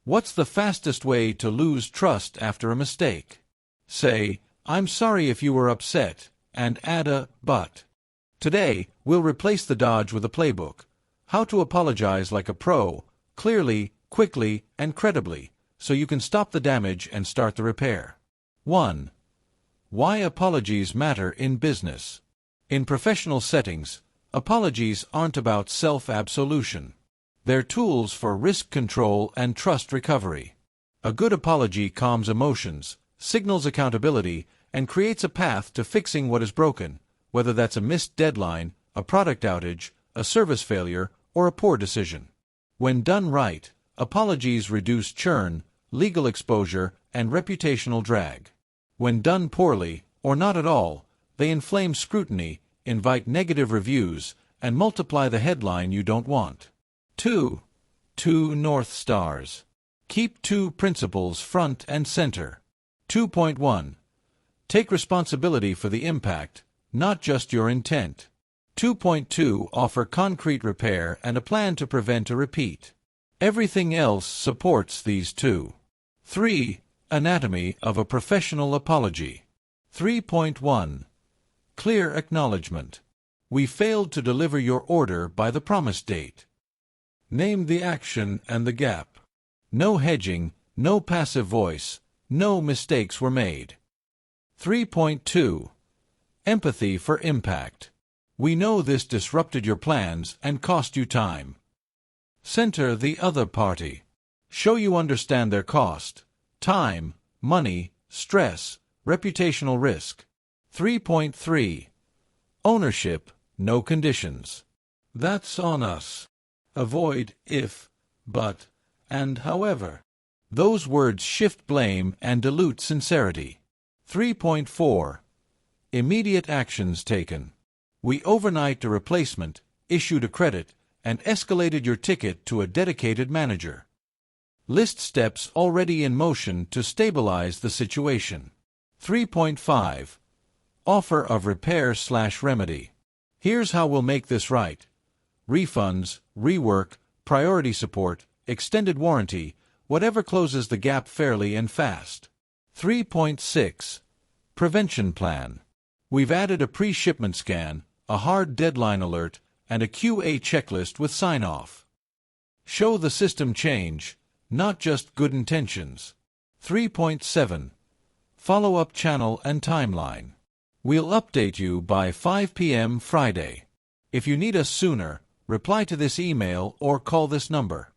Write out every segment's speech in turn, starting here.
What's the fastest way to lose trust after a mistake? Say, "I'm sorry if you were upset," and add a "but." Today, we'll replace the dodge with a playbook. How to apologize like a pro, clearly, quickly, and credibly, so you can stop the damage and start the repair. 1. Why apologies matter in business. In professional settings, apologies aren't about self-absolution. They're tools for risk control and trust recovery. A good apology calms emotions, signals accountability, and creates a path to fixing what is broken, whether that's a missed deadline, a product outage, a service failure, or a poor decision. When done right, apologies reduce churn, legal exposure, and reputational drag. When done poorly, or not at all, they inflame scrutiny, invite negative reviews, and multiply the headline you don't want. 2. Two North Stars. Keep two principles front and center. 2.1. Take responsibility for the impact, not just your intent. 2.2. Offer concrete repair and a plan to prevent a repeat. Everything else supports these two. 3. Anatomy of a professional apology. 3.1. Clear acknowledgment. We failed to deliver your order by the promised date. Name the action and the gap. No hedging, no passive voice, no mistakes were made. 3.2. Empathy for impact. We know this disrupted your plans and cost you time. Center the other party. Show you understand their cost, time, money, stress, reputational risk. 3.3. Ownership, no conditions. That's on us. Avoid if, but, and however. Those words shift blame and dilute sincerity. 3.4. Immediate actions taken. We overnight a replacement, issued a credit, and escalated your ticket to a dedicated manager. List steps already in motion to stabilize the situation. 3.5. Offer of repair/remedy. Here's how we'll make this right. Refunds, rework, priority support, extended warranty, whatever closes the gap fairly and fast. 3.6. Prevention plan. We've added a pre-shipment scan, a hard deadline alert, and a QA checklist with sign-off. Show the system change, not just good intentions. 3.7. Follow-up channel and timeline. We'll update you by 5 p.m. Friday. If you need us sooner, reply to this email or call this number.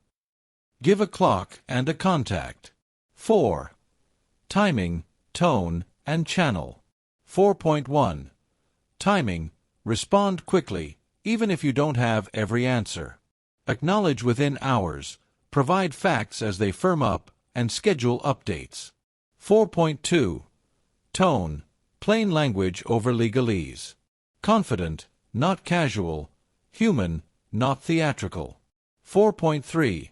Give a clock and a contact. 4. Timing, tone, and channel. 4.1. Timing. Respond quickly, even if you don't have every answer. Acknowledge within hours, provide facts as they firm up, and schedule updates. 4.2. Tone. Plain language over legalese. Confident, not casual. Human, not theatrical. 4.3.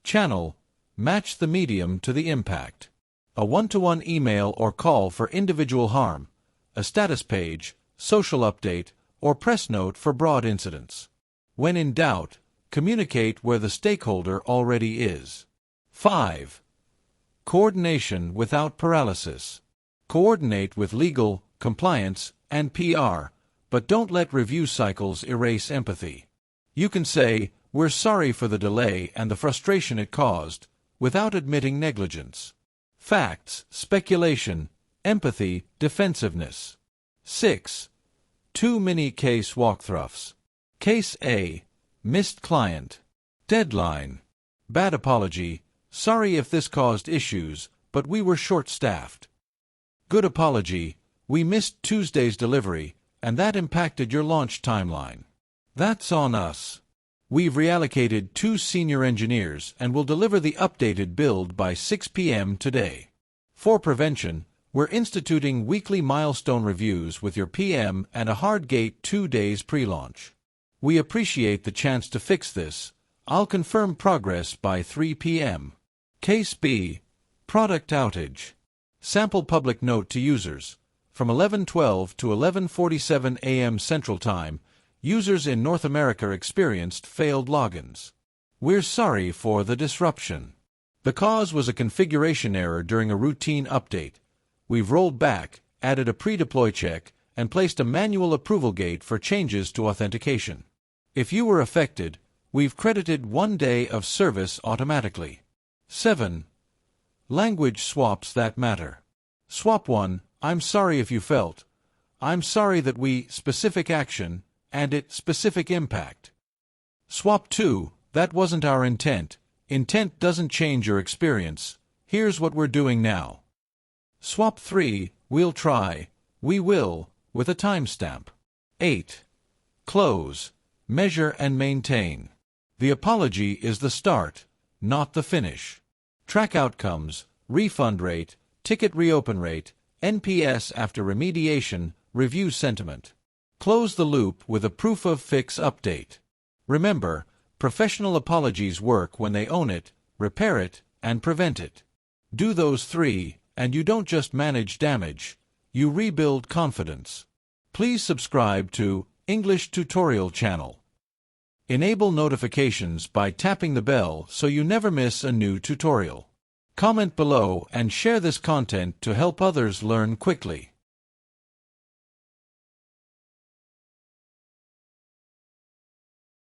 Channel. Match the medium to the impact. A one-to-one email or call for individual harm, a status page, social update, or press note for broad incidents. When in doubt, communicate where the stakeholder already is. 5. Coordination without paralysis. Coordinate with legal, compliance, and PR, but don't let review cycles erase empathy. You can say, "We're sorry for the delay and the frustration it caused," without admitting negligence. Facts, speculation, empathy, defensiveness. 6. Two mini-case walkthroughs. Case A. Missed client. Deadline. Bad apology. Sorry if this caused issues, but we were short-staffed. Good apology. We missed Tuesday's delivery, and that impacted your launch timeline. That's on us. We've reallocated 2 senior engineers and will deliver the updated build by 6 p.m. today. For prevention, we're instituting weekly milestone reviews with your PM and a hard gate 2 days pre-launch. We appreciate the chance to fix this. I'll confirm progress by 3 p.m. Case B. Product outage. Sample public note to users. From 11:12 to 11:47 a.m. Central Time, users in North America experienced failed logins. We're sorry for the disruption. The cause was a configuration error during a routine update. We've rolled back, added a pre-deploy check, and placed a manual approval gate for changes to authentication. If you were affected, we've credited 1 day of service automatically. 7. Language swaps that matter. Swap 1, I'm sorry if you felt. I'm sorry that we, specific action, and it, specific impact. Swap 2, that wasn't our intent. Intent doesn't change your experience. Here's what we're doing now. Swap 3, we'll try, we will, with a timestamp. 8. Close, measure and maintain. The apology is the start, not the finish. Track outcomes, refund rate, ticket reopen rate, NPS after remediation, review sentiment. Close the loop with a proof of fix update. Remember, professional apologies work when they own it, repair it, and prevent it. Do those 3, and you don't just manage damage, you rebuild confidence. Please subscribe to English Tutorial Channel. Enable notifications by tapping the bell so you never miss a new tutorial. Comment below and share this content to help others learn quickly.